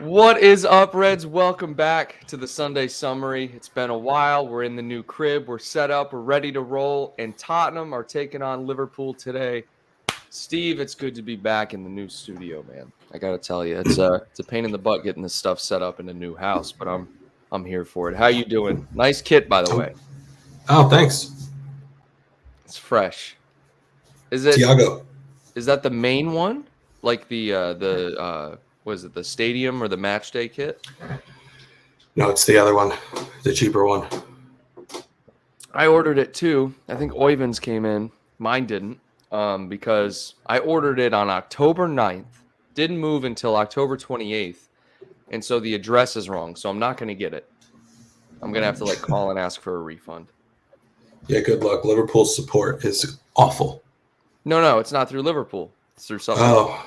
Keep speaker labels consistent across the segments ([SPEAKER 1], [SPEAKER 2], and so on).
[SPEAKER 1] What is up, Reds? Welcome back to the Sunday Summary. It's been a while. We're in the new crib. We're set up. We're ready to roll. And Tottenham are taking on Liverpool today. Steve, it's good to be back in the new studio, man. I got to tell you, it's a pain in the butt getting this stuff set up in a new house, but I'm here for it. How you doing? Nice kit, by the way.
[SPEAKER 2] Oh, thanks.
[SPEAKER 1] It's fresh. Is it?
[SPEAKER 2] Tiago.
[SPEAKER 1] Is that the main one? Like the was it the stadium or the match day kit?
[SPEAKER 2] No, it's the other one, the cheaper one.
[SPEAKER 1] I ordered it too. I think Oyvind's came in. Mine didn't because I ordered it on October 9th. Didn't move until October 28th. And so the address is wrong. So I'm not going to get it. I'm going to have to call and ask for a refund.
[SPEAKER 2] Yeah, good luck. Liverpool's support is awful.
[SPEAKER 1] No, it's not through Liverpool. It's through something else.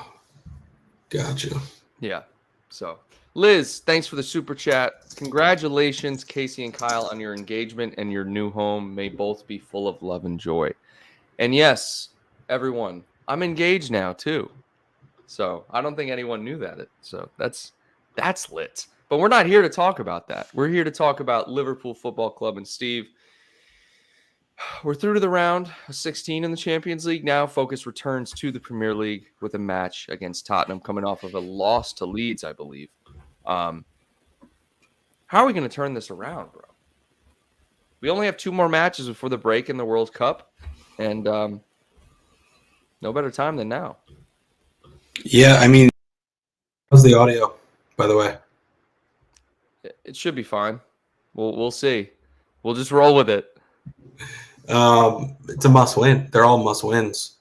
[SPEAKER 2] Gotcha.
[SPEAKER 1] Yeah. So, Liz, thanks for the super chat. Congratulations, Casey and Kyle, on your engagement and your new home. May both be full of love and joy. And yes, everyone, I'm engaged now too. So I don't think anyone knew that. So that's lit. But we're not here to talk about that. We're here to talk about Liverpool Football Club. And Steve, we're through to the round of 16 in the Champions League now. Focus returns to the Premier League with a match against Tottenham coming off of a loss to Leeds, I believe. How are we going to turn this around, bro? We only have 2 more matches before the break in the World Cup, and no better time than now.
[SPEAKER 2] Yeah, I mean, how's the audio, by the way?
[SPEAKER 1] It should be fine. We'll see. We'll just roll with it.
[SPEAKER 2] It's a must-win. They're all must-wins.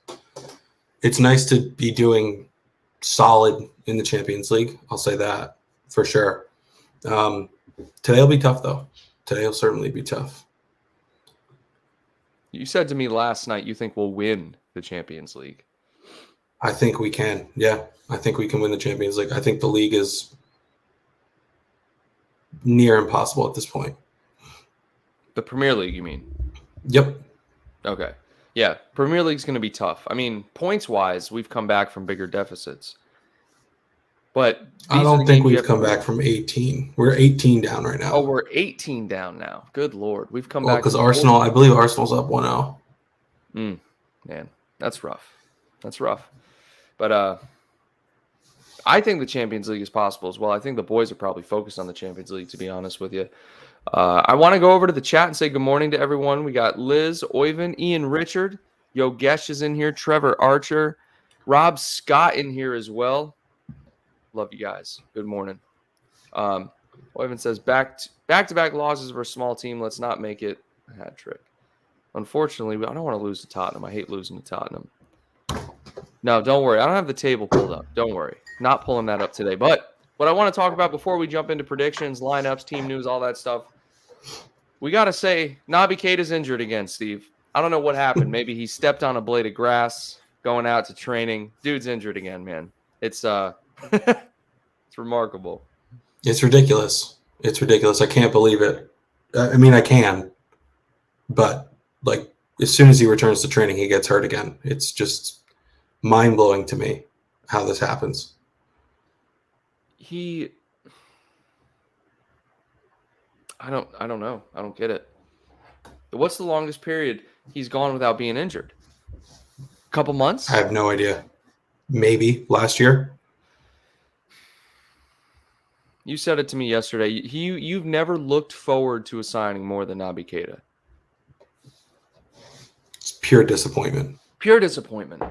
[SPEAKER 2] It's nice to be doing solid in the Champions League. I'll say that for sure. Today will be tough, though. Today will certainly be tough.
[SPEAKER 1] You said to me last night you think we'll win the Champions League.
[SPEAKER 2] I think we can. Yeah, I think we can win the Champions League. I think the league is near impossible at this point.
[SPEAKER 1] The Premier League, you mean?
[SPEAKER 2] Yep.
[SPEAKER 1] Okay. Yeah, Premier League's going to be tough. I mean, points-wise, we've come back from bigger deficits. But
[SPEAKER 2] I don't think we've come back from 18. We're 18 down right now.
[SPEAKER 1] Oh, we're 18 down now. Good Lord. We've come back.
[SPEAKER 2] Because Arsenal, I believe Arsenal's up 1-0.
[SPEAKER 1] Man, that's rough. That's rough. But I think the Champions League is possible as well. I think the boys are probably focused on the Champions League, to be honest with you. I want to go over to the chat and say good morning to everyone. We got Liz, Oyvind, Ian Richard, Yogesh is in here, Trevor Archer, Rob Scott in here as well. Love you guys. Good morning. Oyvind says back-to-back losses for a small team. Let's not make it a hat trick. Unfortunately, I don't want to lose to Tottenham. I hate losing to Tottenham. No, don't worry. I don't have the table pulled up. Don't worry. Not pulling that up today. But what I want to talk about before we jump into predictions, lineups, team news, all that stuff, we got to say Naby Keita's injured again, Steve. I don't know what happened. Maybe he stepped on a blade of grass going out to training. Dude's injured again, man. It's it's remarkable.
[SPEAKER 2] It's ridiculous. It's ridiculous. I can't believe it. I mean, I can. But, as soon as he returns to training, he gets hurt again. It's just mind-blowing to me how this happens.
[SPEAKER 1] I don't know. I don't get it. What's the longest period he's gone without being injured? A couple months?
[SPEAKER 2] I have no idea. Maybe last year.
[SPEAKER 1] You said it to me yesterday. You've never looked forward to a signing more than Naby Keita.
[SPEAKER 2] It's pure disappointment.
[SPEAKER 1] Pure disappointment.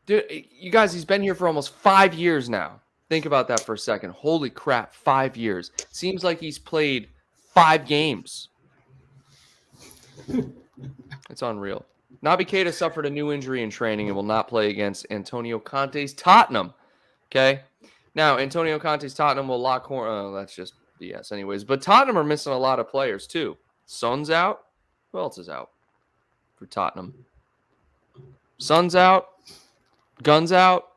[SPEAKER 1] Dude, you guys, he's been here for almost 5 years now. Think about that for a second. Holy crap, 5 years. Seems like he's played 5 games. It's unreal. Naby Keita suffered a new injury in training and will not play against Antonio Conte's Tottenham. Okay? Now, Antonio Conte's Tottenham will lock horn. Oh, that's just BS anyways. But Tottenham are missing a lot of players, too. Son's out. Who else is out for Tottenham? Son's out. Gun's out.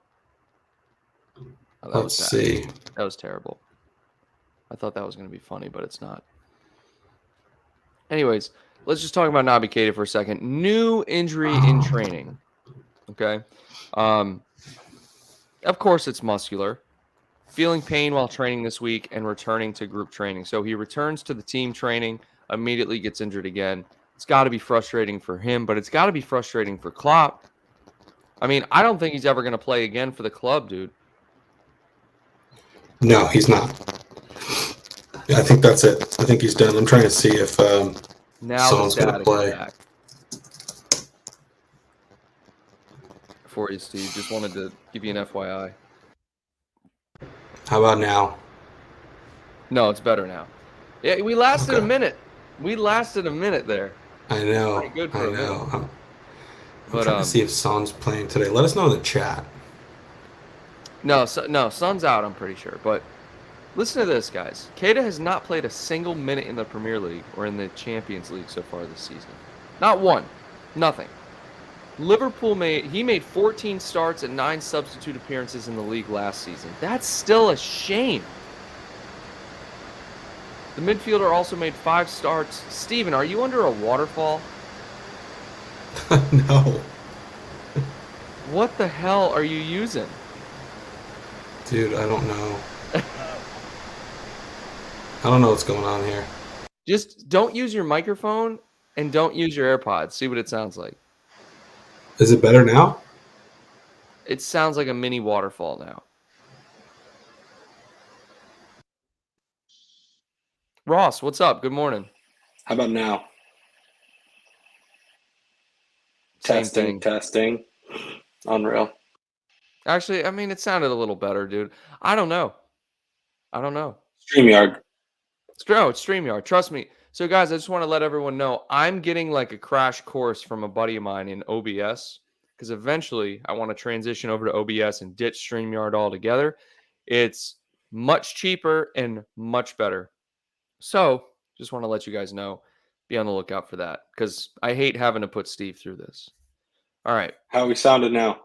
[SPEAKER 1] Oh,
[SPEAKER 2] Let's see.
[SPEAKER 1] That was terrible. I thought that was going to be funny, but it's not. Anyways, let's just talk about Naby Keita for a second. New injury in training. Okay. Of course, it's muscular. feeling pain while training this week and returning to group training. So he returns to the team training, immediately gets injured again. It's got to be frustrating for him, but it's got to be frustrating for Klopp. I mean, I don't think he's ever going to play again for the club, dude.
[SPEAKER 2] No, he's not. I think that's it. I think he's done. I'm trying to see if
[SPEAKER 1] Now
[SPEAKER 2] someone's
[SPEAKER 1] the
[SPEAKER 2] going to
[SPEAKER 1] static
[SPEAKER 2] play.
[SPEAKER 1] is back. For you, Steve. Just wanted to give you an FYI.
[SPEAKER 2] How about now?
[SPEAKER 1] No, it's better now. Yeah, we lasted
[SPEAKER 2] Okay.
[SPEAKER 1] a minute. We lasted a minute there.
[SPEAKER 2] I know.
[SPEAKER 1] Pretty good for
[SPEAKER 2] I
[SPEAKER 1] a minute.
[SPEAKER 2] know. I'm
[SPEAKER 1] But
[SPEAKER 2] trying to see if Son's playing today. Let us know in the chat.
[SPEAKER 1] no, Son's out, I'm pretty sure. But listen to this, guys. Keita has not played a single minute in the Premier League or in the Champions League so far this season. Not one. Nothing. Liverpool made 14 starts and 9 substitute appearances in the league last season. That's still a shame. The midfielder also made 5 starts. Steven, are you under a waterfall?
[SPEAKER 2] No.
[SPEAKER 1] What the hell are you using?
[SPEAKER 2] Dude, I don't know. I don't know what's going on here.
[SPEAKER 1] Just don't use your microphone and don't use your AirPods. See what it sounds like.
[SPEAKER 2] Is it better now?
[SPEAKER 1] It sounds like a mini waterfall now. Ross, what's up? Good morning.
[SPEAKER 2] How about now?
[SPEAKER 1] Same thing.
[SPEAKER 2] Testing. Unreal.
[SPEAKER 1] Actually, I mean, it sounded a little better, dude. I don't know.
[SPEAKER 2] StreamYard.
[SPEAKER 1] It's StreamYard. Trust me. So, guys, I just want to let everyone know I'm getting like a crash course from a buddy of mine in OBS because eventually I want to transition over to OBS and ditch StreamYard altogether. It's much cheaper and much better. So, just want to let you guys know. Be on the lookout for that because I hate having to put Steve through this. All right.
[SPEAKER 2] How we sounded now?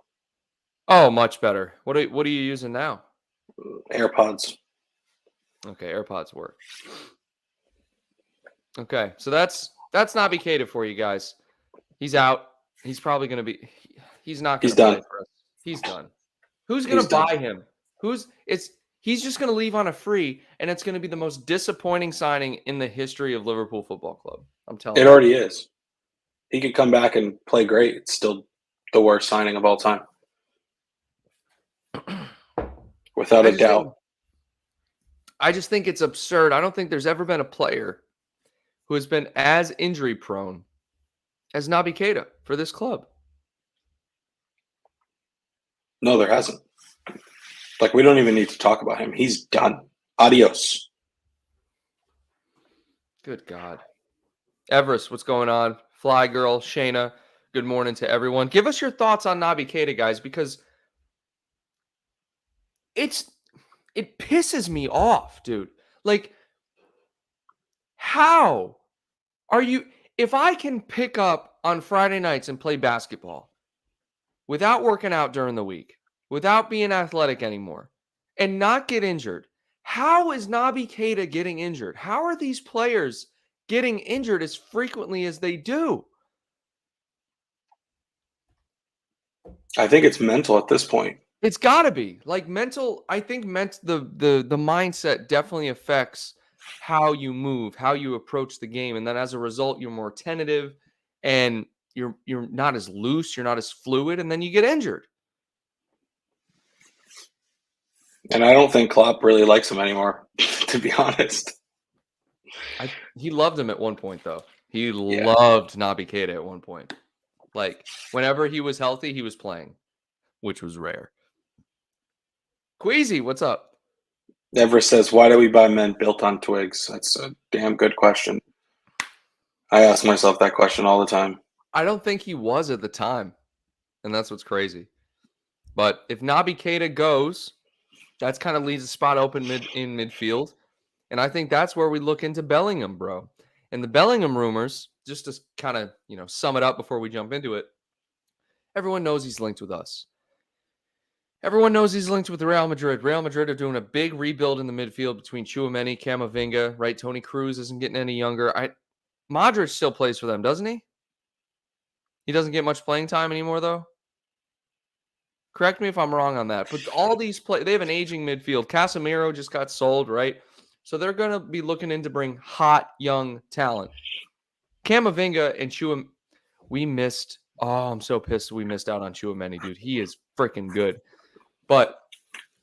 [SPEAKER 1] Oh, much better. What are you using now?
[SPEAKER 2] AirPods.
[SPEAKER 1] Okay, AirPods work. Okay, so that's Naby Keita for you guys. He's out. He's probably going to be. He's not going to play for us. He's done. Who's going to buy him? He's just going to leave on a free, and it's going to be the most disappointing signing in the history of Liverpool Football Club. I'm telling you.
[SPEAKER 2] It already is. He could come back and play great. It's still the worst signing of all time. Without a doubt.
[SPEAKER 1] I just think it's absurd. I don't think there's ever been a player who has been as injury prone as Naby Keita for this club.
[SPEAKER 2] No, there hasn't. Like, we don't even need to talk about him. He's done. Adios.
[SPEAKER 1] Good God. Everest, what's going on? Fly Girl, Shayna, good morning to everyone. Give us your thoughts on Naby Keita, guys, because it pisses me off, dude. Like, how are you? If I can pick up on Friday nights and play basketball without working out during the week, without being athletic anymore, and not get injured, how is Naby Keita getting injured? How are these players getting injured as frequently as they do?
[SPEAKER 2] I think it's mental at this point.
[SPEAKER 1] It's got to be like mental. I think the mindset definitely affects how you move, how you approach the game, and then as a result, you're more tentative, and you're not as loose, you're not as fluid, and then you get injured.
[SPEAKER 2] And I don't think Klopp really likes him anymore, to be honest.
[SPEAKER 1] He loved him at one point, though. He loved Naby Keita at one point. Like, whenever he was healthy, he was playing, which was rare. Queasy, what's up?
[SPEAKER 2] Everest says, why do we buy men built on twigs? That's a damn good question. I ask myself that question all the time.
[SPEAKER 1] I don't think he was at the time, and that's what's crazy. But if Naby Keita goes, that's kind of leaves a spot open in midfield. And I think that's where we look into Bellingham, bro. And the Bellingham rumors, just to kind of, sum it up before we jump into it, everyone knows he's linked with us. Everyone knows he's linked with Real Madrid. Real Madrid are doing a big rebuild in the midfield between Tchouaméni, Camavinga, right? Toni Kroos isn't getting any younger. Modric still plays for them, doesn't he? He doesn't get much playing time anymore, though? Correct me if I'm wrong on that. But all these they have an aging midfield. Casemiro just got sold, right? So they're going to be looking in to bring hot, young talent. Camavinga and Chua, we missed. Oh, I'm so pissed we missed out on Chouameni, dude. He is freaking good. But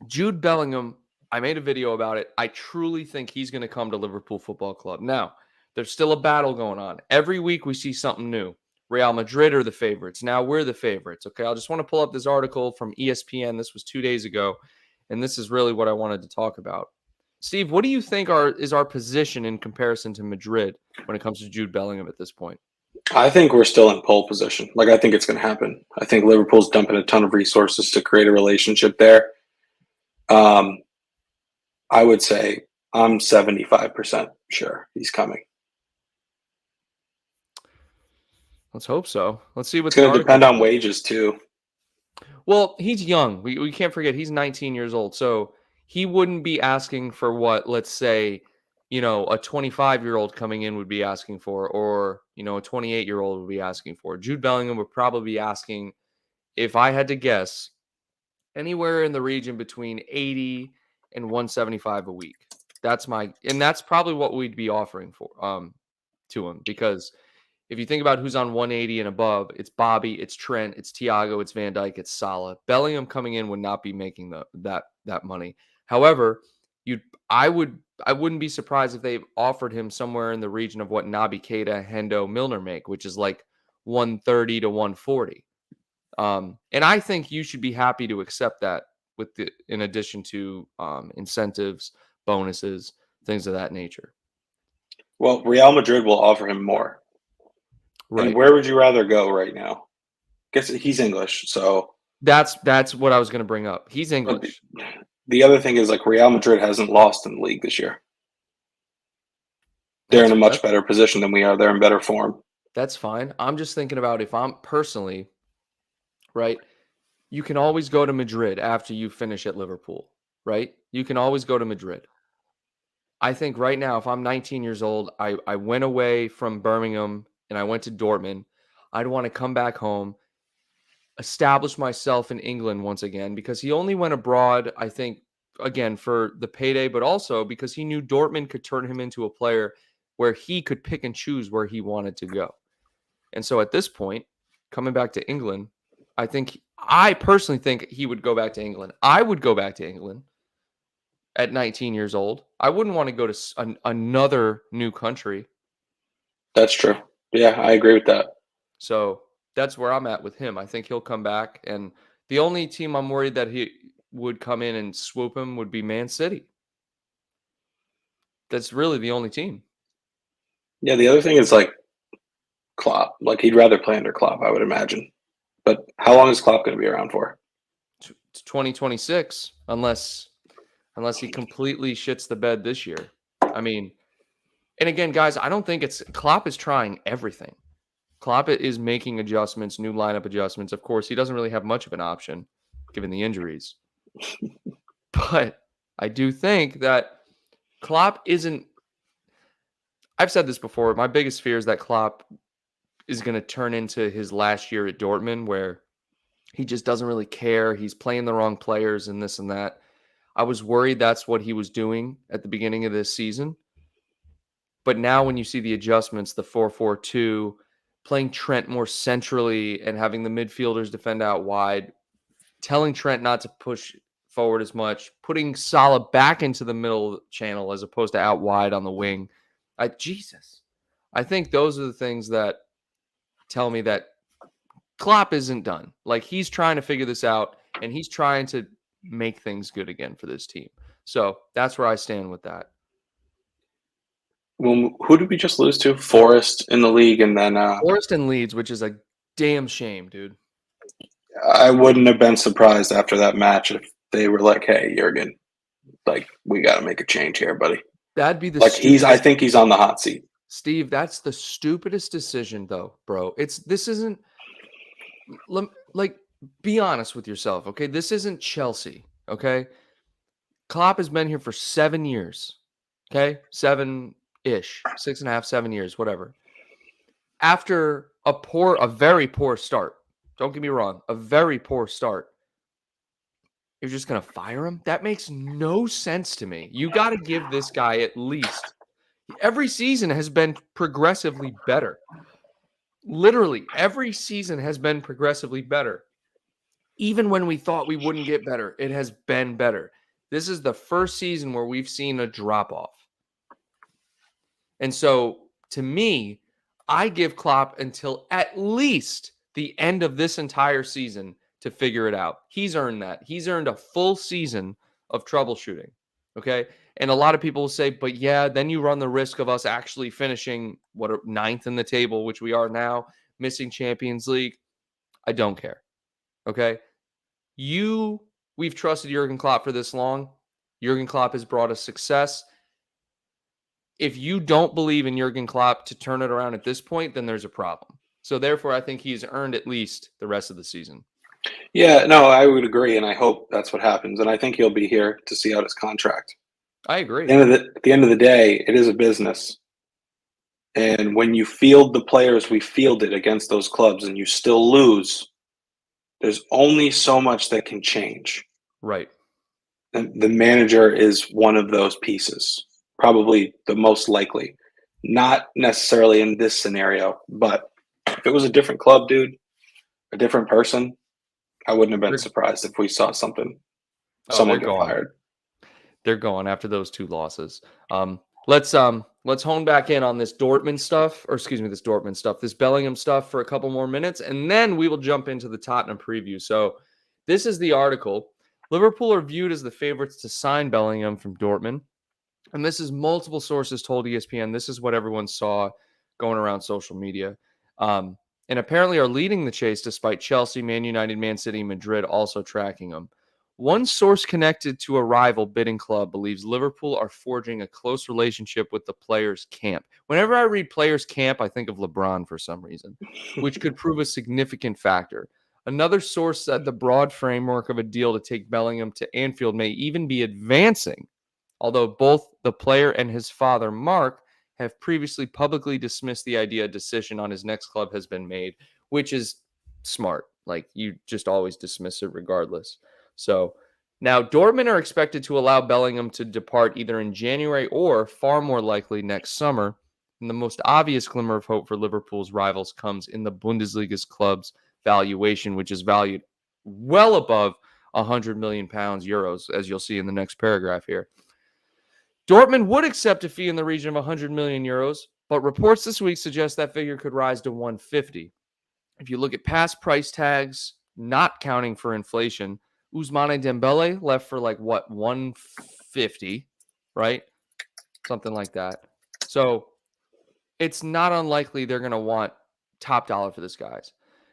[SPEAKER 1] Jude Bellingham, I made a video about it. I truly think he's going to come to Liverpool Football Club. Now, there's still a battle going on. Every week we see something new. Real Madrid are the favorites. Now we're the favorites. Okay, I just want to pull up this article from ESPN. This was 2 days ago, and this is really what I wanted to talk about. Steve, what do you think is our position in comparison to Madrid when it comes to Jude Bellingham at this point?
[SPEAKER 2] I think we're still in pole position. Like, I think it's going to happen. I think Liverpool's dumping a ton of resources to create a relationship there. I would say I'm 75% sure he's coming.
[SPEAKER 1] Let's hope so. Let's see what's
[SPEAKER 2] It's going to depend on wages too.
[SPEAKER 1] Well, he's young. We can't forget he's 19 years old. So he wouldn't be asking for what, let's say, a 25-year-old coming in would be asking for, or, a 28-year-old would be asking for. Jude Bellingham would probably be asking, if I had to guess, anywhere in the region between 80 and 175 a week. That's probably what we'd be offering to him, because if you think about who's on 180 and above, it's Bobby, it's Trent, it's Thiago, it's Van Dijk, it's Salah. Bellingham coming in would not be making that money. However, I wouldn't be surprised if they offered him somewhere in the region of what Naby Keita, Hendo, Milner make, which is like 130 to 140. And I think you should be happy to accept that in addition to incentives, bonuses, things of that nature.
[SPEAKER 2] Well, Real Madrid will offer him more. Right. And where would you rather go right now? Guess he's English, so
[SPEAKER 1] that's what I was going to bring up. He's English.
[SPEAKER 2] The other thing is, like, Real Madrid hasn't lost in the league this year. They're in a much better position than we are. They're in better form.
[SPEAKER 1] That's fine. I'm just thinking about if I'm personally, right? You can always go to Madrid after you finish at Liverpool, right? You can always go to Madrid. I think right now, if I'm 19 years old, I went away from Birmingham and I went to Dortmund, I'd want to come back home, establish myself in England once again, because he only went abroad, I think, again, for the payday, but also because he knew Dortmund could turn him into a player where he could pick and choose where he wanted to go. And so at this point, coming back to England, I personally think he would go back to England. I would go back to England at 19 years old. I wouldn't want to go to another new country.
[SPEAKER 2] That's true. Yeah, I agree with that.
[SPEAKER 1] So that's where I'm at with him. I think he'll come back. And the only team I'm worried that he would come in and swoop him would be Man City. That's really the only team.
[SPEAKER 2] Yeah, the other thing is, like, Klopp. Like, he'd rather play under Klopp, I would imagine. But how long is Klopp going to be around for?
[SPEAKER 1] 2026, unless he completely shits the bed this year. I mean, and again, guys, I don't think Klopp is trying everything. Klopp is making adjustments, new lineup adjustments. Of course, he doesn't really have much of an option given the injuries. But I do think that Klopp isn't. I've said this before. My biggest fear is that Klopp is going to turn into his last year at Dortmund, where he just doesn't really care. He's playing the wrong players and this and that. I was worried that's what he was doing at the beginning of this season. But now when you see the adjustments, the 4-4-2, playing Trent more centrally and having the midfielders defend out wide, telling Trent not to push forward as much, putting Salah back into the middle channel as opposed to out wide on the wing. I think those are the things that tell me that Klopp isn't done. Like, he's trying to figure this out, and he's trying to make things good again for this team. So that's where I stand with that.
[SPEAKER 2] Well, who did we just lose to? Forest in the league, and then
[SPEAKER 1] Forest and Leeds, which is a damn shame, dude.
[SPEAKER 2] I wouldn't have been surprised after that match if they were like, "Hey, Jurgen, like, we got to make a change here, buddy."
[SPEAKER 1] That'd be the
[SPEAKER 2] I think he's on the hot seat.
[SPEAKER 1] Steve, that's the stupidest decision, though, bro. This isn't like, be honest with yourself, okay? This isn't Chelsea, okay? Klopp has been here for 7 years, okay? 7-ish, 6.5, 7 years, whatever. After a very poor start, don't get me wrong, a very poor start, You're just going to fire him? That makes no sense to me. You got to give this guy at least every season has been progressively better. Literally, every season has been progressively better. Even when we thought we wouldn't get better, it has been better. This is the first season where we've seen a drop off. And so, to me, I give Klopp until at least the end of this entire season to figure it out. He's earned that. He's earned a full season of troubleshooting. Okay. And a lot of people will say, but yeah, then you run the risk of us actually finishing ninth in the table, which we are now, missing Champions League. I don't care. Okay. We've trusted Jurgen Klopp for this long. Jurgen Klopp has brought us success. If you don't believe in Jurgen Klopp to turn it around at this point, then there's a problem. So therefore, I think he's earned at least the rest of the season.
[SPEAKER 2] Yeah, no, I would agree, and I hope that's what happens. And I think he'll be here to see out his contract.
[SPEAKER 1] I agree.
[SPEAKER 2] At the end of the day, it is a business. And when you field the players we fielded against those clubs and you still lose, there's only so much that can change.
[SPEAKER 1] Right.
[SPEAKER 2] And the manager is one of those pieces, probably the most likely. Not necessarily in this scenario, but if it was a different club, dude, a different person, I wouldn't have been surprised if we saw someone get fired.
[SPEAKER 1] They're going after those two losses. Let's hone back in on this Bellingham stuff, this Bellingham stuff for a couple more minutes, and then we will jump into the Tottenham preview. So this is the article. Liverpool are viewed as the favorites to sign Bellingham from Dortmund. And this is multiple sources told ESPN. This is what everyone saw going around social media. And apparently are leading the chase despite Chelsea, Man United, Man City, Madrid also tracking them. One source connected to a rival bidding club believes Liverpool are forging a close relationship with the players' camp. Whenever I read players' camp, I think of LeBron for some reason, which could prove a significant factor. Another source said the broad framework of a deal to take Bellingham to Anfield may even be advancing, although both the player and his father, Mark, have previously publicly dismissed the idea a decision on his next club has been made, which is smart. Like, you just always dismiss it regardless. So now Dortmund are expected to allow Bellingham to depart either in January or, far more likely, next summer. And the most obvious glimmer of hope for Liverpool's rivals comes in the Bundesliga's club's valuation, which is valued well above 100 million euros, as you'll see in the next paragraph here. Dortmund would accept a fee in the region of 100 million euros, but reports this week suggest that figure could rise to 150. If you look at past price tags, not counting for inflation, Ousmane Dembele left for 150, right? Something like that. So it's not unlikely they're going to want top dollar for this guys.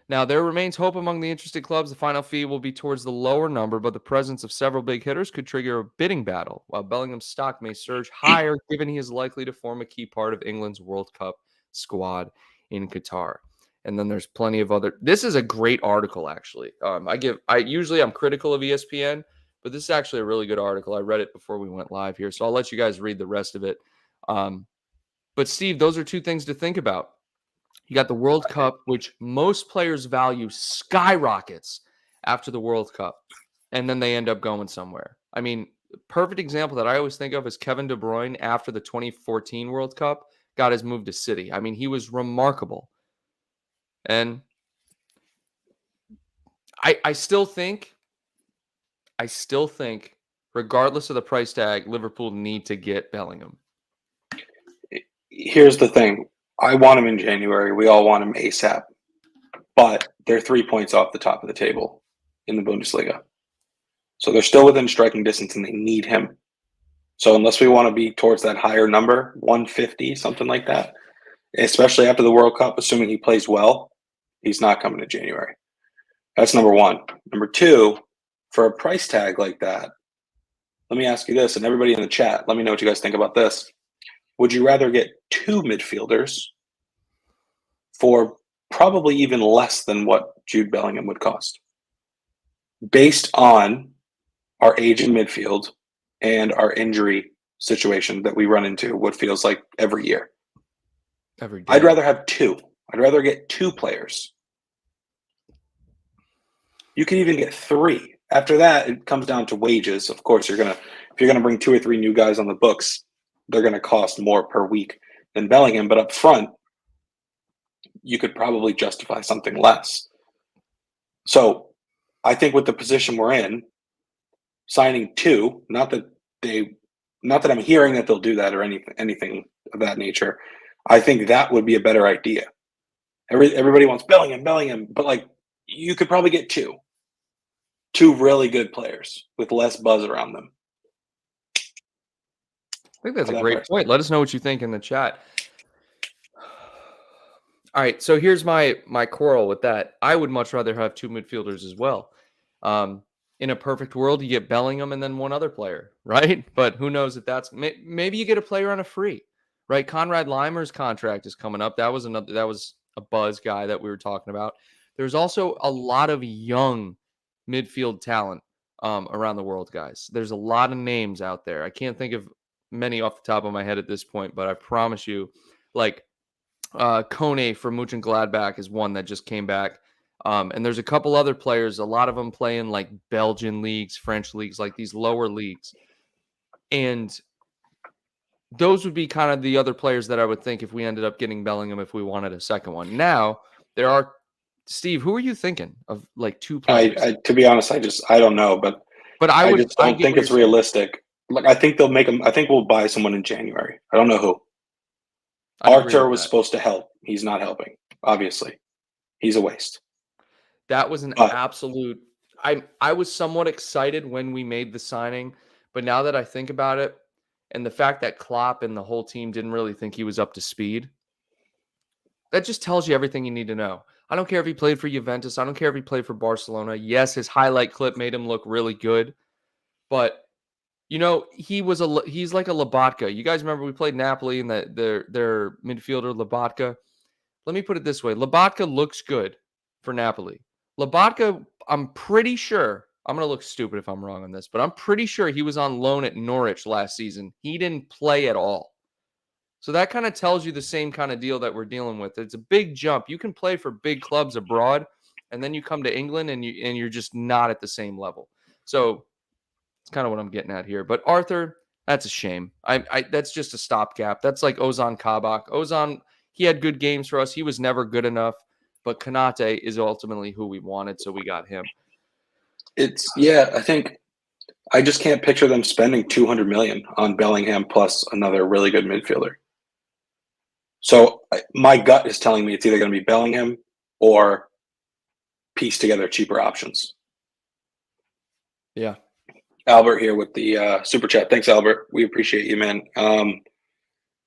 [SPEAKER 1] Now, there remains hope among the interested clubs. The final fee will be towards the lower number, but the presence of several big hitters could trigger a bidding battle, while Bellingham's stock may surge higher given he is likely to form a key part of England's World Cup squad in Qatar. And then there's plenty of other. This is a great article, actually. I'm critical of ESPN, but this is actually a really good article. I read it before we went live here, so I'll let you guys read the rest of it. But Steve, those are two things to think about. You got the World Cup, which most players value skyrockets after the World Cup, and then they end up going somewhere. I mean, perfect example that I always think of is Kevin De Bruyne after the 2014 World Cup got his move to City. I mean, he was remarkable. And I still think, regardless of the price tag, Liverpool need to get Bellingham.
[SPEAKER 2] Here's the thing. I want him in January. We all want him ASAP. But they're 3 points off the top of the table in the Bundesliga. So they're still within striking distance and they need him. So unless we want to be towards that higher number, 150, something like that, especially after the World Cup, assuming he plays well, he's not coming to January. That's number one. Number two, for a price tag like that, let me ask you this, and everybody in the chat, let me know what you guys think about this. Would you rather get two midfielders for probably even less than what Jude Bellingham would cost, based on our age in midfield and our injury situation that we run into what feels like every year?
[SPEAKER 1] Every day.
[SPEAKER 2] I'd rather have two. I'd rather get two players. You can even get three After that, it comes down to wages. Of course, if you're gonna bring 2 or 3 new guys on the books, they're gonna cost more per week than Bellingham. But up front, you could probably justify something less. So I think with the position we're in, signing 2, not that I'm hearing that they'll do that or anything of that nature. I think that would be a better idea. Everybody wants Bellingham, but like you could probably get two really good players with less buzz around them.
[SPEAKER 1] I think that's a great point. Let us know what you think in the chat. All right, so here's my quarrel with that. I would much rather have 2 midfielders as well. In a perfect world, you get Bellingham and then one other player, right? But who knows if that's maybe you get a player on a free, right? Conrad Limer's contract is coming up. That was a buzz guy that we were talking about. There's also a lot of young midfield talent around the world, guys. There's a lot of names out there. I can't think of many off the top of my head at this point, but I promise you, like Kone from Mönchengladbach is one that just came back. And there's a couple other players, a lot of them playing like Belgian leagues, French leagues, like these lower leagues. And those would be kind of the other players that I would think if we ended up getting Bellingham, if we wanted a second one. Now, there are, Steve, who are you thinking of like 2 players?
[SPEAKER 2] To be honest, I don't know, but I don't think it's realistic. Like I think they'll make them. I think we'll buy someone in January. I don't know who. Arthur was supposed to help. He's not helping. Obviously, he's a waste.
[SPEAKER 1] That was an absolute. I was somewhat excited when we made the signing, but now that I think about it, and the fact that Klopp and the whole team didn't really think he was up to speed, that just tells you everything you need to know. I don't care if he played for Juventus. I don't care if he played for Barcelona. Yes, his highlight clip made him look really good, but you know, he's like a Lobotka. You guys remember we played Napoli and their midfielder Lobotka? Let me put it this way. Lobotka looks good for Napoli. Lobotka, I'm pretty sure, I'm going to look stupid if I'm wrong on this, but I'm pretty sure he was on loan at Norwich last season. He didn't play at all. So that kind of tells you the same kind of deal that we're dealing with. It's a big jump. You can play for big clubs abroad, and then you come to England and you're just not at the same level. So it's kind of what I'm getting at here. But Arthur, that's a shame. That's just a stopgap. That's like Ozan Kabak. Ozan, he had good games for us. He was never good enough. But Konate is ultimately who we wanted, so we got him.
[SPEAKER 2] I think I just can't picture them spending 200 million on Bellingham plus another really good midfielder. So my gut is telling me it's either going to be Bellingham or piece together cheaper options.
[SPEAKER 1] Yeah.
[SPEAKER 2] Albert here with the super chat. Thanks, Albert. We appreciate you, man.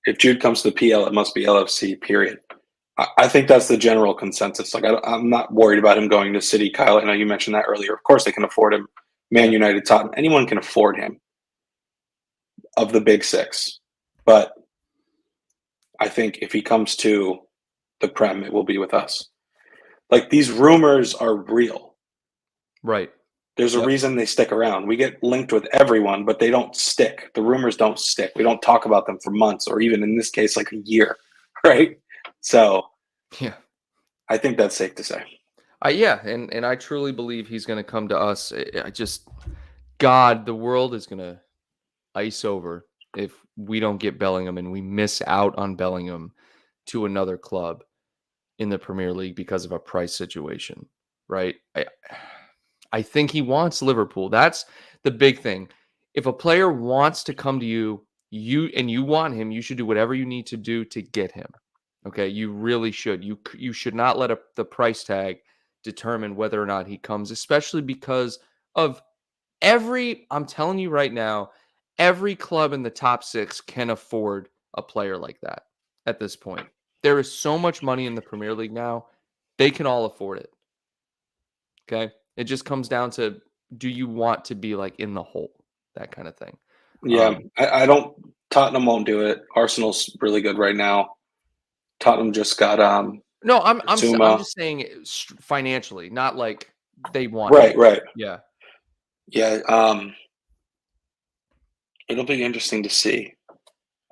[SPEAKER 2] If Jude comes to the PL, it must be LFC, period. I think that's the general consensus. Like, I'm not worried about him going to City. Kyle, I know you mentioned that earlier. Of course they can afford him. Man United, Tottenham, anyone can afford him of the big 6. But I think if he comes to the Prem, it will be with us. Like, these rumors are real.
[SPEAKER 1] Right.
[SPEAKER 2] There's a reason they stick around. We get linked with everyone, but they don't stick. The rumors don't stick. We don't talk about them for months or even in this case, like a year, right? So,
[SPEAKER 1] yeah,
[SPEAKER 2] I think that's safe to say.
[SPEAKER 1] And I truly believe he's going to come to us. God, the world is going to ice over if we don't get Bellingham and we miss out on Bellingham to another club in the Premier League because of a price situation, right? I think he wants Liverpool. That's the big thing. If a player wants to come to you, you want him, you should do whatever you need to do to get him. Okay, you really should. You should not let the price tag determine whether or not he comes, especially because of I'm telling you right now, every club in the top 6 can afford a player like that at this point. There is so much money in the Premier League now. They can all afford it. Okay? It just comes down to, do you want to be like in the hole? That kind of thing.
[SPEAKER 2] Yeah, I don't. Tottenham won't do it. Arsenal's really good right now. Tottenham just got
[SPEAKER 1] No, I'm just saying financially, not like they want.
[SPEAKER 2] Right.
[SPEAKER 1] Yeah.
[SPEAKER 2] It'll be interesting to see.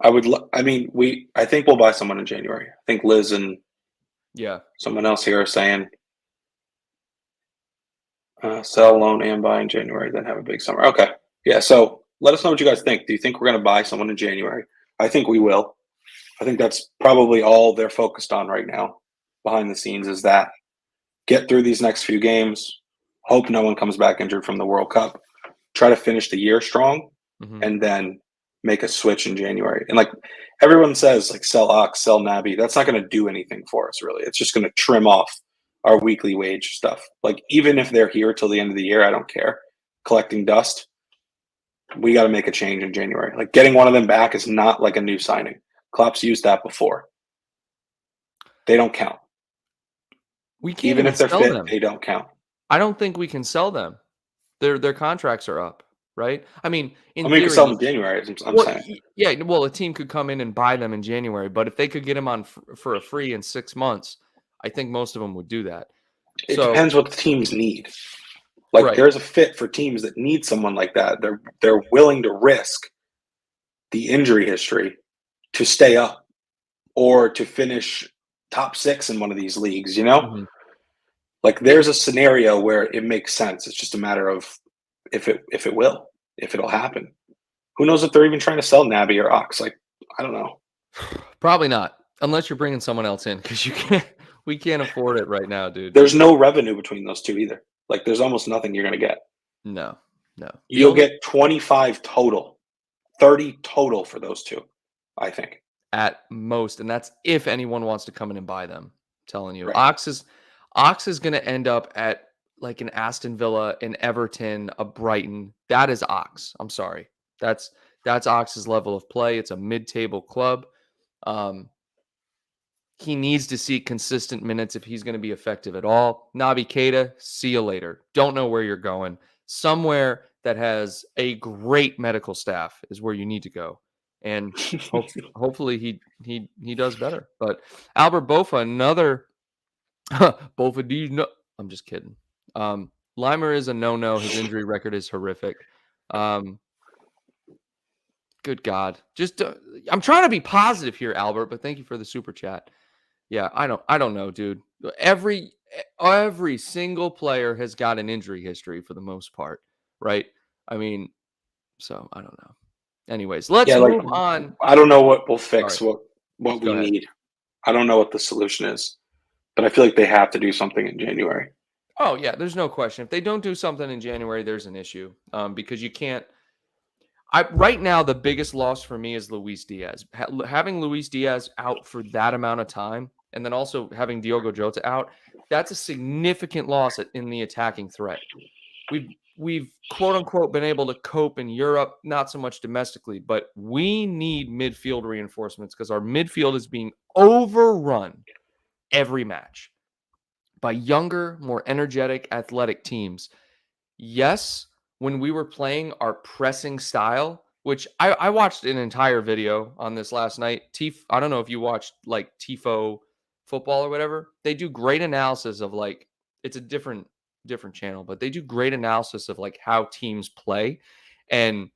[SPEAKER 2] I think we'll buy someone in January. I think Liz and someone else here are saying
[SPEAKER 3] Sell, loan, and buy in January, then have a big summer. Okay. Yeah. So let us know what you guys think. Do you think we're going to buy someone in January? I think we will. I think that's probably all they're focused on right now behind the scenes is that get through these next few games, hope no one comes back injured from the World Cup, try to finish the year strong, and then make a switch in January. And like everyone says, like sell Ox, sell Naby. That's not going to do anything for us, really. It's just going to trim off our weekly wage stuff. Like even if they're here till the end of the year, I don't care. Collecting dust, we got to make a change in January. Like getting one of them back is not like a new signing. Klopp's used that before. They don't count.
[SPEAKER 1] We can't
[SPEAKER 3] Even if they're
[SPEAKER 1] sell
[SPEAKER 3] fit,
[SPEAKER 1] them.
[SPEAKER 3] they don't count.
[SPEAKER 1] I don't think we can sell them. Their contracts are up, right? I mean, in
[SPEAKER 3] You
[SPEAKER 1] theory,
[SPEAKER 3] can sell them in January. I'm saying.
[SPEAKER 1] Yeah, well, a team could come in and buy them in January, but if they could get them on for a free in 6 months, I think most of them would do that.
[SPEAKER 3] It depends what the teams need. Like there's a fit for teams that need someone like that. They're willing to risk the injury history to stay up or to finish top 6 in one of these leagues, you know? Like there's a scenario where it makes sense. It's just a matter of if it'll happen. Who knows if they're even trying to sell Naby or Ox? Like, I don't know.
[SPEAKER 1] Probably not, unless you're bringing someone else in because we can't afford it right now, dude.
[SPEAKER 3] There's no revenue between those two either. Like there's almost nothing you're going to get.
[SPEAKER 1] No.
[SPEAKER 3] You'll get 25 total, 30 total for those two, I think.
[SPEAKER 1] At most, and that's if anyone wants to come in and buy them. I'm telling you.
[SPEAKER 3] Right.
[SPEAKER 1] Ox is going to end up at like an Aston Villa, an Everton, a Brighton. That is Ox. I'm sorry. That's Ox's level of play. It's a mid-table club. He needs to see consistent minutes if he's going to be effective at all. Naby Keita, see you later. Don't know where you're going. Somewhere that has a great medical staff is where you need to go. And hopefully he does better. But Albert Bofa, another Bofa, I'm just kidding. Limer is a no-no. His injury record is horrific. Good God. Just I'm trying to be positive here, Albert, but thank you for the super chat. Yeah, I don't know, dude. Every single player has got an injury history for the most part, right? I mean, so I don't know. Anyways, let's move on.
[SPEAKER 3] I don't know what will fix what we
[SPEAKER 1] ahead.
[SPEAKER 3] need. I don't know what the solution is, but I feel like they have to do something in January.
[SPEAKER 1] Oh yeah, there's no question. If they don't do something in January, there's an issue because you can't. Right now, the biggest loss for me is Luis Diaz. Having Luis Diaz out for that amount of time, and then also having Diogo Jota out, that's a significant loss in the attacking threat. We've quote unquote been able to cope in Europe, not so much domestically, but we need midfield reinforcements because our midfield is being overrun every match by younger, more energetic, athletic teams. Yes, when we were playing our pressing style, which I watched an entire video on this last night. I don't know if you watched like Tifo football or whatever. They do great analysis of like, it's a different channel, but they do great analysis of like how teams play. And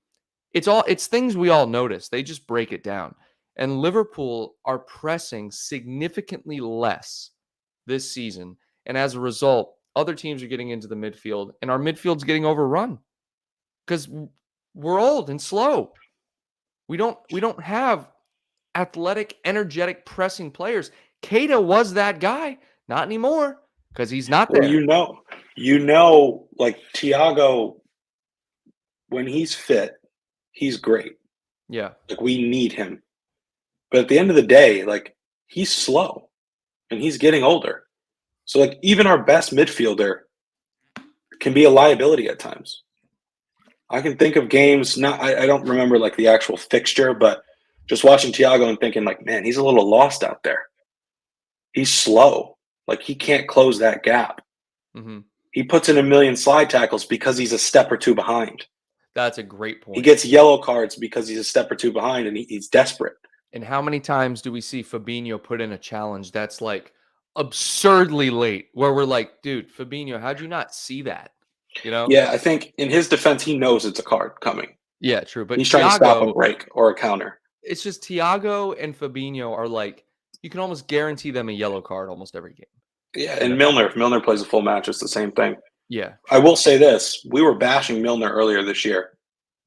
[SPEAKER 1] it's things we all notice. They just break it down. And Liverpool are pressing significantly less this season. And as a result, other teams are getting into the midfield, and our midfield's getting overrun because we're old and slow. We don't have athletic, energetic, pressing players. Keita was that guy, not anymore because he's not there.
[SPEAKER 3] Well, like Thiago, when he's fit, he's great.
[SPEAKER 1] Yeah,
[SPEAKER 3] like we need him, but at the end of the day, like he's slow, and he's getting older. So like even our best midfielder can be a liability at times. I can think of games, I don't remember like the actual fixture, but just watching Thiago and thinking like, man, he's a little lost out there. He's slow. Like he can't close that gap.
[SPEAKER 1] Mm-hmm.
[SPEAKER 3] He puts in a million slide tackles because he's a step or two behind.
[SPEAKER 1] That's a great point.
[SPEAKER 3] He gets yellow cards because he's a step or two behind and he's desperate.
[SPEAKER 1] And how many times do we see Fabinho put in a challenge that's like absurdly late where we're like, dude, Fabinho, how'd you not see that? You know?
[SPEAKER 3] Yeah, I think in his defense, he knows it's a card coming.
[SPEAKER 1] Yeah, true. But
[SPEAKER 3] he's trying to stop a break or a counter.
[SPEAKER 1] It's just Thiago and Fabinho are like, you can almost guarantee them a yellow card almost every game.
[SPEAKER 3] Yeah, and Milner. If Milner plays a full match, it's the same thing.
[SPEAKER 1] Yeah,
[SPEAKER 3] I will say this: we were bashing Milner earlier this year.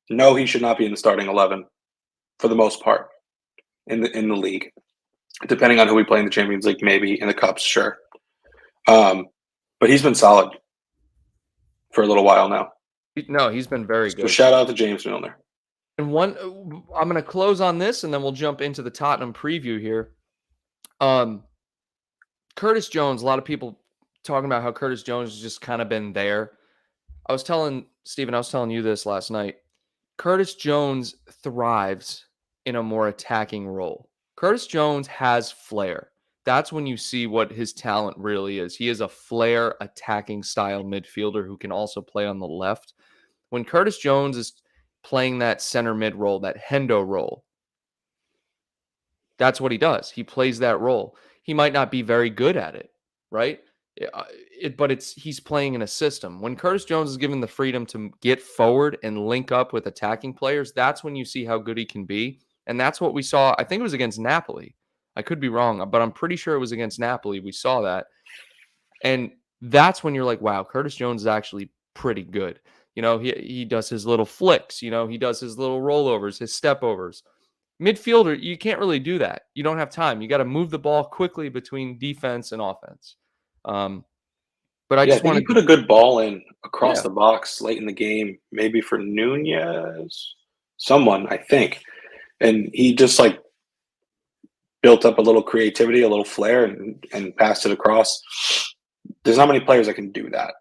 [SPEAKER 3] No, he should not be in the starting 11 for the most part in the league. Depending on who we play in the Champions League, maybe in the cups, sure. But he's been solid for a little while now.
[SPEAKER 1] No, he's been very
[SPEAKER 3] So
[SPEAKER 1] good.
[SPEAKER 3] shout out to James Milner.
[SPEAKER 1] And I'm going to close on this, and then we'll jump into the Tottenham preview here. Curtis Jones, a lot of people talking about how Curtis Jones has just kind of been there. I was telling you this last night. Curtis Jones thrives in a more attacking role. Curtis Jones has flair. That's when you see what his talent really is. He is a flair attacking style midfielder who can also play on the left. When Curtis Jones is playing that center mid role, that Hendo role, that's what he does. He plays that role. He might not be very good at it, right? But he's playing in a system. When Curtis Jones is given the freedom to get forward and link up with attacking players, that's when you see how good he can be. And that's what we saw. I think it was against Napoli. I could be wrong, but I'm pretty sure it was against Napoli. We saw that. And that's when you're like, wow, Curtis Jones is actually pretty good. He does his little flicks, he does his little rollovers, his step overs. Midfielder, you can't really do that. You don't have time. You got to move the ball quickly between defense and offense. But I just
[SPEAKER 3] think
[SPEAKER 1] want
[SPEAKER 3] he put a good ball in across
[SPEAKER 1] Yeah.
[SPEAKER 3] the box late in the game, maybe for Nunez, someone, I think. And he just like built up a little creativity, a little flair, and passed it across. There's not many players that can do that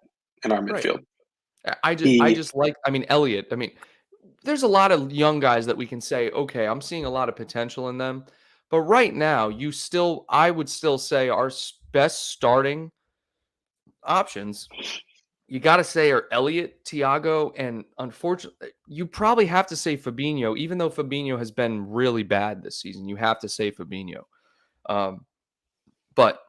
[SPEAKER 3] in our midfield.
[SPEAKER 1] Elliott. There's a lot of young guys that we can say, okay, I'm seeing a lot of potential in them. But right now, I would still say our best starting options, you got to say, are Elliott, Thiago, and unfortunately, you probably have to say Fabinho, even though Fabinho has been really bad this season. You have to say Fabinho. But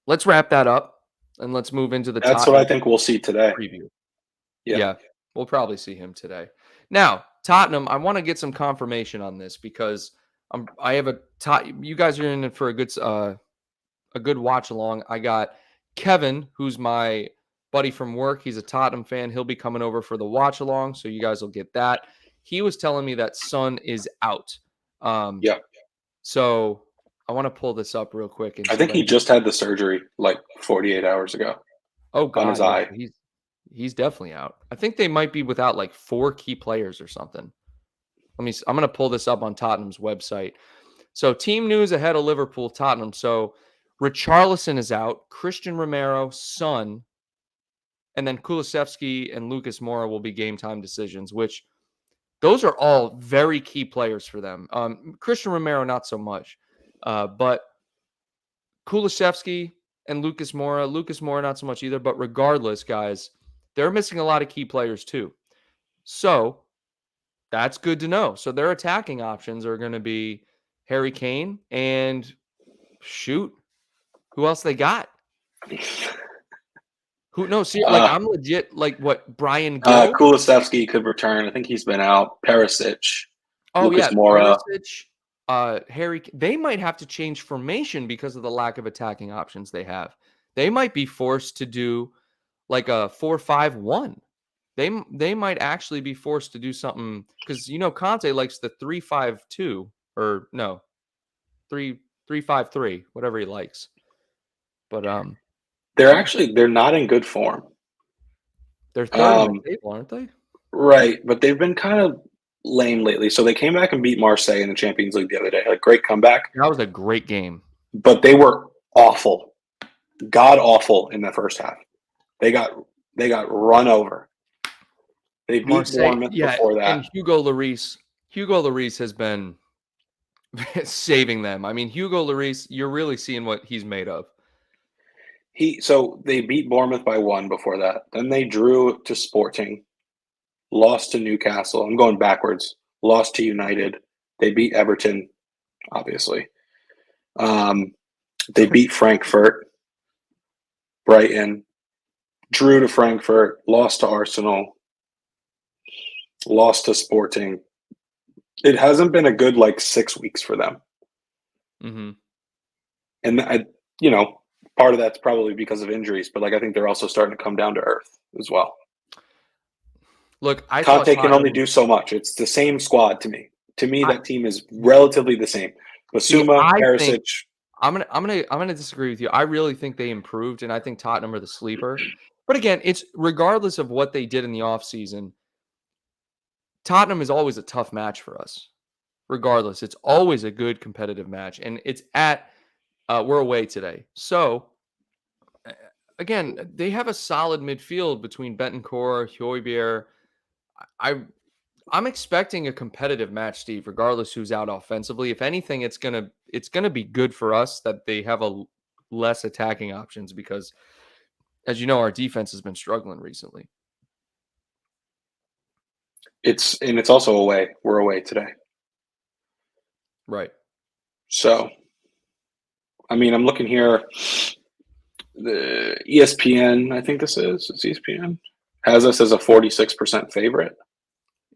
[SPEAKER 1] let's wrap that up and let's move into the
[SPEAKER 3] That's
[SPEAKER 1] Tottenham
[SPEAKER 3] what I think we'll see today.
[SPEAKER 1] preview.
[SPEAKER 3] Yeah.
[SPEAKER 1] Yeah, we'll probably see him today. Now, Tottenham, I want to get some confirmation on this because you guys are in it for a good watch along. I got Kevin, who's my buddy from work. He's a Tottenham fan. He'll be coming over for the watch along, so you guys will get that. He was telling me that Son is out.
[SPEAKER 3] Yeah.
[SPEAKER 1] So I want to pull this up real quick. And
[SPEAKER 3] I think he just had the surgery like 48 hours ago.
[SPEAKER 1] Oh God,
[SPEAKER 3] on his eye.
[SPEAKER 1] He's definitely out. I think they might be without like 4 key players or something. I'm going to pull this up on Tottenham's website. So team news ahead of Liverpool, Tottenham. So Richarlison is out. Christian Romero, Son, and then Kulusevski and Lucas Moura will be game time decisions, which those are all very key players for them. Christian Romero, not so much. But Kulusevski and Lucas Moura, not so much either. But regardless, guys, they're missing a lot of key players too. So that's good to know. So their attacking options are going to be Harry Kane and shoot, who else they got? I'm legit like what Brian Gill.
[SPEAKER 3] Kulusevski could return. I think he's been out. Perisic. Lucas Moura.
[SPEAKER 1] Perisic, Harry. They might have to change formation because of the lack of attacking options they have. They might be forced to do like a 4-5-1. They might actually be forced to do something because Conte likes the 3-5-2 or no 3-5-3, whatever he likes. But
[SPEAKER 3] they're not in good form.
[SPEAKER 1] They're third in the table, aren't they?
[SPEAKER 3] Right, but they've been kind of lame lately. So they came back and beat Marseille in the Champions League the other day. Like great comeback.
[SPEAKER 1] That was a great game.
[SPEAKER 3] But they were awful, god awful in the first half. They got run over. They beat Bournemouth before that.
[SPEAKER 1] And Hugo Lloris has been saving them. I mean, Hugo Lloris, you're really seeing what he's made of.
[SPEAKER 3] So they beat Bournemouth by 1 before that. Then they drew to Sporting, lost to Newcastle. I'm going backwards. Lost to United. They beat Everton, obviously. They beat Frankfurt, Brighton, drew to Frankfurt, lost to Arsenal, lost to Sporting. It hasn't been a good 6 weeks for them.
[SPEAKER 1] Mm-hmm.
[SPEAKER 3] And part of that's probably because of injuries, but like I think they're also starting to come down to earth as well.
[SPEAKER 1] Look, I thought
[SPEAKER 3] Conte can only
[SPEAKER 1] Tottenham,
[SPEAKER 3] do so much. It's the same squad to me. To me,
[SPEAKER 1] I
[SPEAKER 3] that team is relatively the same.
[SPEAKER 1] see.
[SPEAKER 3] Basuma,
[SPEAKER 1] I think
[SPEAKER 3] Perisic.
[SPEAKER 1] I'm gonna disagree with you. I really think they improved, and I think Tottenham are the sleeper. But again, it's regardless of what they did in the offseason, Tottenham is always a tough match for us. Regardless, it's always a good competitive match, and it's at we're away today. So uh, again, they have a solid midfield between Bentancur, Højbjerg. I I'm expecting a competitive match, Steve, regardless who's out offensively. If anything, it's gonna be good for us that they have less attacking options because, as you know, our defense has been struggling recently.
[SPEAKER 3] It's also away. We're away today.
[SPEAKER 1] Right.
[SPEAKER 3] So, I mean, I'm looking here. The ESPN, I think this is, it's ESPN, has us as a 46% favorite.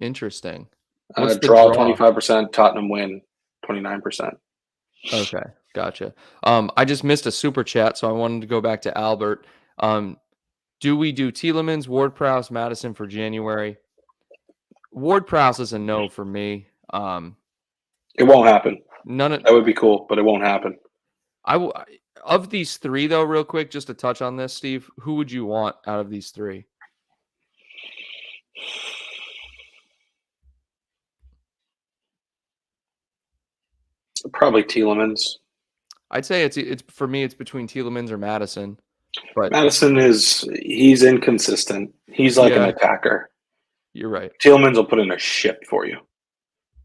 [SPEAKER 1] Interesting. What's the
[SPEAKER 3] Draw
[SPEAKER 1] draw?
[SPEAKER 3] 25%, Tottenham win 29%.
[SPEAKER 1] Okay, gotcha. I just missed a super chat, so I wanted to go back to Albert. Do we do Tielemans, Ward-Prowse, Madison for January? Ward-Prowse is a no for me.
[SPEAKER 3] It won't happen.
[SPEAKER 1] None of
[SPEAKER 3] That would be cool, but it won't happen.
[SPEAKER 1] of these three, though, real quick, just to touch on this, Steve, who would you want out of these three?
[SPEAKER 3] Probably Tielemans.
[SPEAKER 1] I'd say it's for me, it's between Tielemans or Madison. But
[SPEAKER 3] Madison he's inconsistent. He's like an
[SPEAKER 1] yeah,
[SPEAKER 3] attacker.
[SPEAKER 1] you're right.
[SPEAKER 3] Tielemans will put in a shift for you.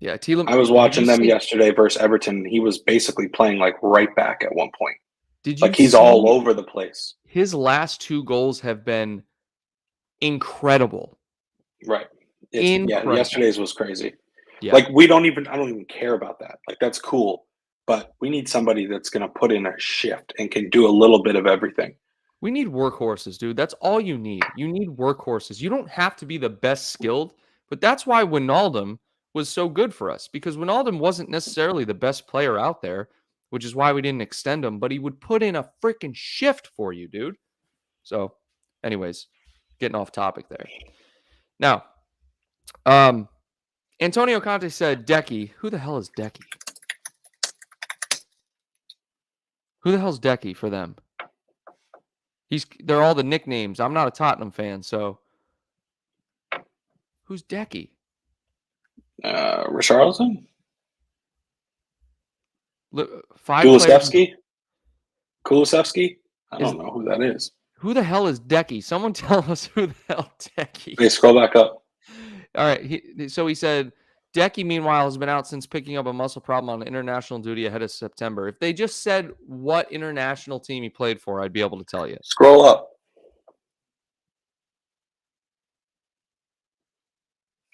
[SPEAKER 1] Yeah, Tielemans.
[SPEAKER 3] I was watching them yesterday versus Everton. He was basically playing like right back at one point.
[SPEAKER 1] Did you
[SPEAKER 3] Like he's
[SPEAKER 1] see
[SPEAKER 3] all over the place.
[SPEAKER 1] his last two goals have been incredible.
[SPEAKER 3] Right.
[SPEAKER 1] Incredible.
[SPEAKER 3] Yesterday's was crazy.
[SPEAKER 1] Yeah.
[SPEAKER 3] Like I don't even care about that. Like that's cool. But we need somebody that's gonna put in a shift and can do a little bit of everything.
[SPEAKER 1] We need workhorses, dude. That's all you need. You need workhorses. You don't have to be the best skilled, but that's why Wijnaldum was so good for us because Wijnaldum wasn't necessarily the best player out there, which is why we didn't extend him, but he would put in a freaking shift for you, dude. So, anyways, getting off topic there. Now, Antonio Conte said Decky. Who the hell is Decky? Who the hell's Decky for them? They're all the nicknames. I'm not a Tottenham fan, so who's Decky?
[SPEAKER 3] Richarlison?
[SPEAKER 1] Five players.
[SPEAKER 3] Kulusevski? I don't know who that is.
[SPEAKER 1] Who the hell is Decky? Someone tell us who the hell Decky.
[SPEAKER 3] Hey, scroll back up.
[SPEAKER 1] All right. So he said, Decky, meanwhile, has been out since picking up a muscle problem on international duty ahead of September. If they just said what international team he played for, I'd be able to tell you.
[SPEAKER 3] Scroll up.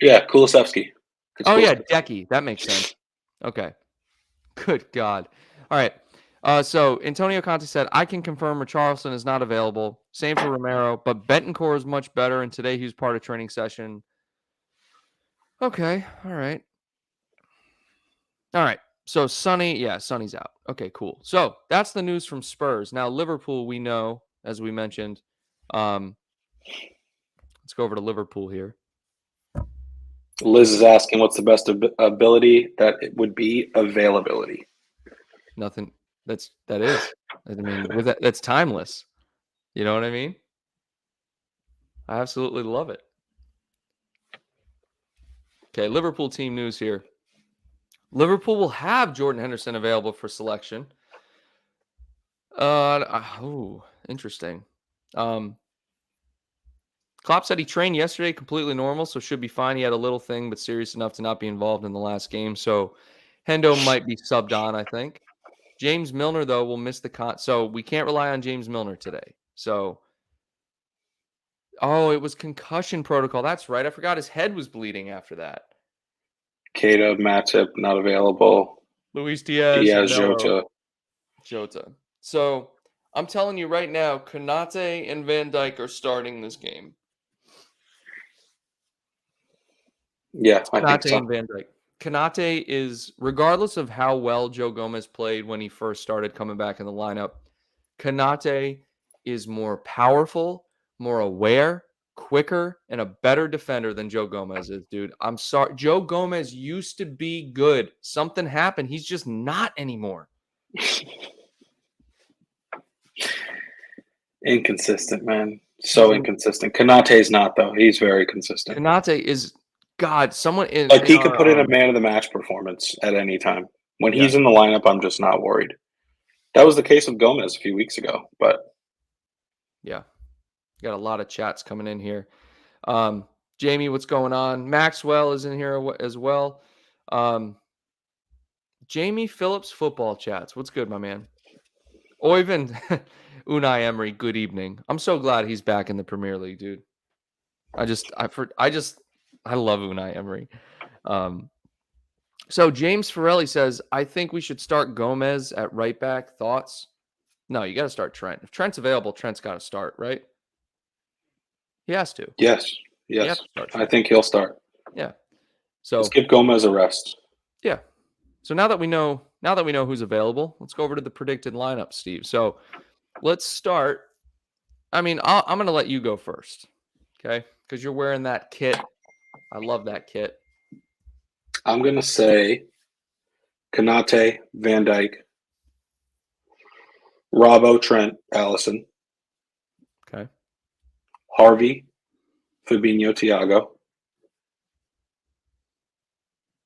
[SPEAKER 3] Yeah, Kulusevski.
[SPEAKER 1] Oh, yeah, Decky. That makes sense. Okay. Good God. All right. So Antonio Conte said, I can confirm Richarlison is not available. Same for Romero, but Bentancur is much better, and today he was part of training session. Okay. All right. So Sonny's out. Okay, cool. So that's the news from Spurs. Now Liverpool, we know, as we mentioned. Let's go over to Liverpool here.
[SPEAKER 3] Liz is asking what's the best ability. That it would be availability.
[SPEAKER 1] Nothing. That is. I mean, that's timeless. You know what I mean? I absolutely love it. Okay, Liverpool team news here. Liverpool will have Jordan Henderson available for selection. Interesting. Klopp said he trained yesterday completely normal, so should be fine. He had a little thing, but serious enough to not be involved in the last game. So Hendo might be subbed on, I think. James Milner, though, will miss the so we can't rely on James Milner today. So, it was concussion protocol. That's right. I forgot his head was bleeding after that.
[SPEAKER 3] Keita, Matip, not available.
[SPEAKER 1] Luis Diaz, Jota. So, I'm telling you right now, Konate and Van Dijk are starting this game.
[SPEAKER 3] Yeah, I think so.
[SPEAKER 1] And Van Dijk. Konate is, regardless of how well Joe Gomez played when he first started coming back in the lineup, Konate is more powerful, more aware, quicker, and a better defender than Joe Gomez is, dude. I'm sorry. Joe Gomez used to be good. Something happened. He's just not anymore.
[SPEAKER 3] Inconsistent, man. So inconsistent. Konate's not, though. He's very consistent.
[SPEAKER 1] Konate is God. Someone in
[SPEAKER 3] Like, he could
[SPEAKER 1] our,
[SPEAKER 3] put in a man of the match performance at any time. When
[SPEAKER 1] Yeah.
[SPEAKER 3] he's in the lineup, I'm just not worried. That was the case with Gomez a few weeks ago, but
[SPEAKER 1] Yeah. Got a lot of chats coming in here. Jamie, what's going on? Maxwell is in here as well. Jamie Phillips football chats. What's good, my man? Oyvind Unai Emery, good evening. I'm so glad he's back in the Premier League, dude. I love Unai Emery. So James Farrelly says, I think we should start Gomez at right back. Thoughts? No, you got to start Trent. If Trent's available, Trent's got to start, right? He has to.
[SPEAKER 3] yes. I think he'll start.
[SPEAKER 1] Yeah. So
[SPEAKER 3] Let's give Gomez a rest.
[SPEAKER 1] Yeah. So now that we know who's available, let's go over to the predicted lineup, Steve. So let's start. I mean, I'm going to let you go first, okay? Because you're wearing that kit. I love that kit.
[SPEAKER 3] I'm going to say Konate, Van Dijk, Robbo, Trent, Allison,
[SPEAKER 1] Okay.
[SPEAKER 3] Harvey, Fabinho, Thiago,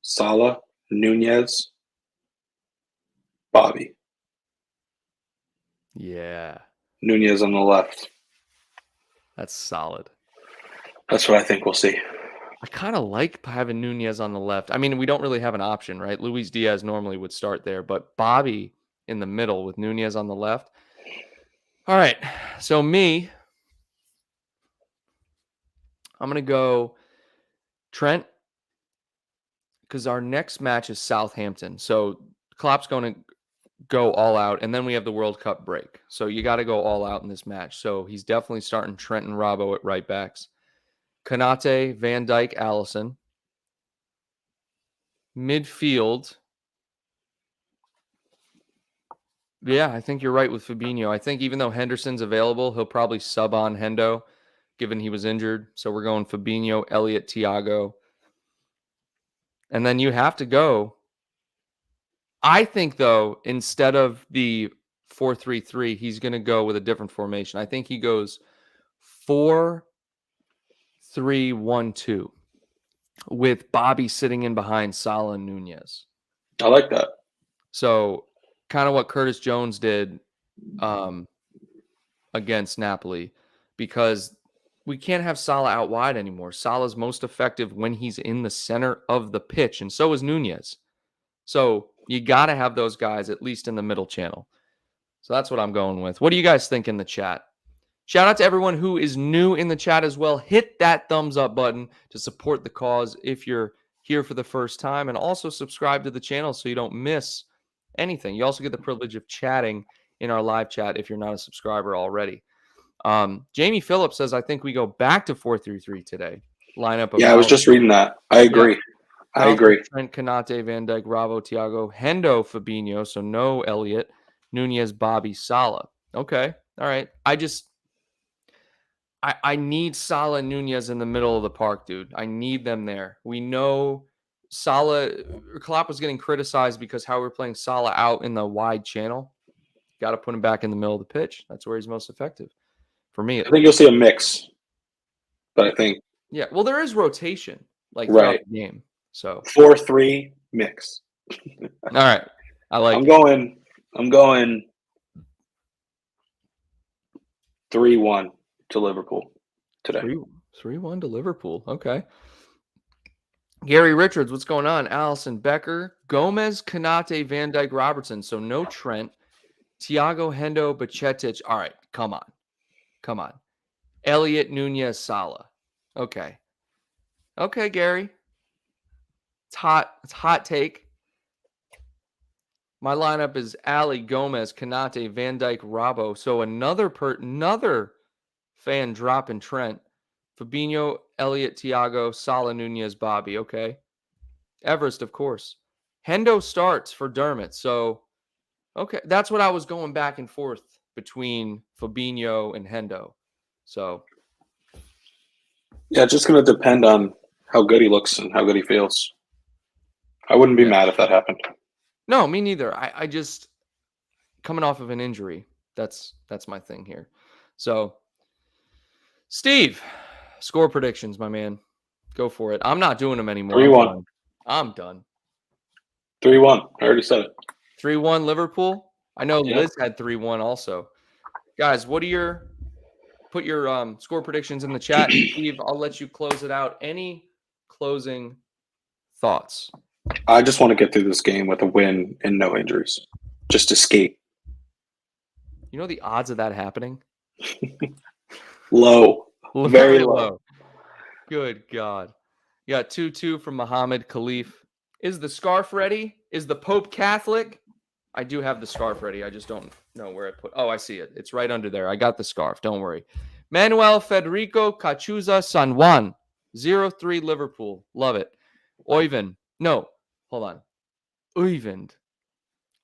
[SPEAKER 3] Salah, Nunez, Bobby.
[SPEAKER 1] Yeah.
[SPEAKER 3] Nunez on the left.
[SPEAKER 1] That's solid.
[SPEAKER 3] That's what I think we'll see.
[SPEAKER 1] I kind of like having Nunez on the left. I mean, we don't really have an option, right? Luis Diaz normally would start there, but Bobby in the middle with Nunez on the left. All right. So me, I'm going to go Trent because our next match is Southampton. So Klopp's going to go all out, and then we have the World Cup break. So you got to go all out in this match. So he's definitely starting Trent and Robbo at right backs. Konate, Van Dijk, Allison. Midfield. Yeah, I think you're right with Fabinho. I think even though Henderson's available, he'll probably sub on Hendo, given he was injured. So we're going Fabinho, Elliott, Thiago. And then you have to go. I think, though, instead of the 4-3-3, he's going to go with a different formation. I think he goes 4-3-1-2 with Bobby sitting in behind Salah and Nunez.
[SPEAKER 3] I like that.
[SPEAKER 1] So kind of what Curtis Jones did against Napoli, because we can't have Salah out wide anymore. Salah's most effective when he's in the center of the pitch, and so is Nunez. So you got to have those guys at least in the middle channel. So that's what I'm going with. What do you guys think in the chat? Shout out to everyone who is new in the chat as well. Hit that thumbs up button to support the cause if you're here for the first time, and also subscribe to the channel so you don't miss anything. You also get the privilege of chatting in our live chat if you're not a subscriber already. Jamie Phillips says, I think we go back to 4-3-3 today. Lineup of
[SPEAKER 3] I was just reading that. I agree.
[SPEAKER 1] Yeah.
[SPEAKER 3] I agree.
[SPEAKER 1] Trent, Konate, Van Dijk, Bravo, Thiago, Hendo, Fabinho. So no Elliott, Nunez, Bobby, Salah. Okay. All right. I need Salah and Nunez in the middle of the park, dude. I need them there. We know Klopp was getting criticized because how we're playing Salah out in the wide channel. Got to put him back in the middle of the pitch. That's where he's most effective. For me,
[SPEAKER 3] I think you'll see a mix. But I think.
[SPEAKER 1] Yeah. Well, there is rotation throughout
[SPEAKER 3] Right.
[SPEAKER 1] the game. So
[SPEAKER 3] 4-3 mix.
[SPEAKER 1] All right.
[SPEAKER 3] I'm going 3-1 to Liverpool today.
[SPEAKER 1] 3-1 to Liverpool. Okay. Gary Richards, what's going on? Allison Becker, Gomez, Konate, Van Dijk, Robertson. So no Trent, Thiago, Hendo, Bacetic. All right, come on. Elliott, Nunez, Salah. Okay, Gary. It's hot. It's hot take. My lineup is Ali, Gomez, Konate, Van Dijk, Robbo. So another fan dropping Trent. Fabinho, Elliott, Thiago, Salah, Nunez, Bobby. Okay. Everest, of course. Hendo starts for Dermot. So, okay. That's what I was going back and forth between Fabinho and Hendo. So,
[SPEAKER 3] Yeah, it's just going to depend on how good he looks and how good he feels. I wouldn't be mad if that happened.
[SPEAKER 1] no, me neither. I just coming off of an injury. That's my thing here. So, Steve, score predictions, my man. Go for it. I'm not doing them anymore.
[SPEAKER 3] 3-1.
[SPEAKER 1] I'm done.
[SPEAKER 3] 3-1. I already said it.
[SPEAKER 1] 3-1 Liverpool. I know
[SPEAKER 3] Yeah.
[SPEAKER 1] Liz had 3-1 also. Guys, what are put your score predictions in the chat. Steve, I'll let you close it out. Any closing thoughts?
[SPEAKER 3] I just want to get through this game with a win and no injuries. Just escape.
[SPEAKER 1] You know the odds of that happening?
[SPEAKER 3] Low. Very low.
[SPEAKER 1] Good God. You got 2-2 from Muhammad Khalif. Is the scarf ready? Is the Pope Catholic? I do have the scarf ready. I just don't know where I put. Oh, I see it. It's right under there. I got the scarf. Don't worry. Manuel Federico Cachuza San Juan. 0-3 Liverpool. Love it. Oyvind. No, hold on. Oyvind.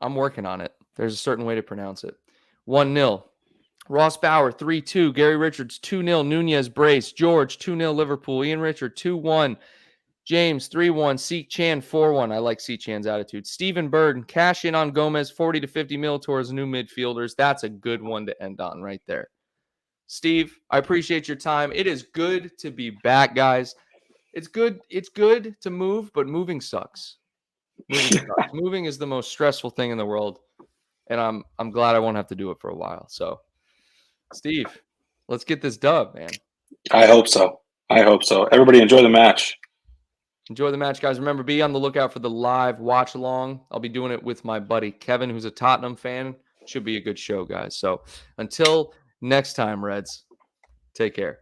[SPEAKER 1] I'm working on it. There's a certain way to pronounce it. 1-0. Ross Bauer, 3-2. Gary Richards, 2-0. Nunez Brace. George, 2-0 Liverpool. Ian Richard, 2-1. James, 3-1. Seek Chan, 4-1. I like Seek Chan's attitude. Stephen Bird, cash in on Gomez, 40 to 50 mil towards new midfielders. That's a good one to end on right there. Steve, I appreciate your time. It is good to be back, guys. It's good to move, but moving sucks. Moving is the most stressful thing in the world, and I'm glad I won't have to do it for a while. So, Steve, let's get this dub, man.
[SPEAKER 3] I hope so. Everybody enjoy the match.
[SPEAKER 1] Enjoy the match, guys. Remember, be on the lookout for the live watch along. I'll be doing it with my buddy Kevin, who's a Tottenham fan. Should be a good show, guys. So until next time, Reds, take care.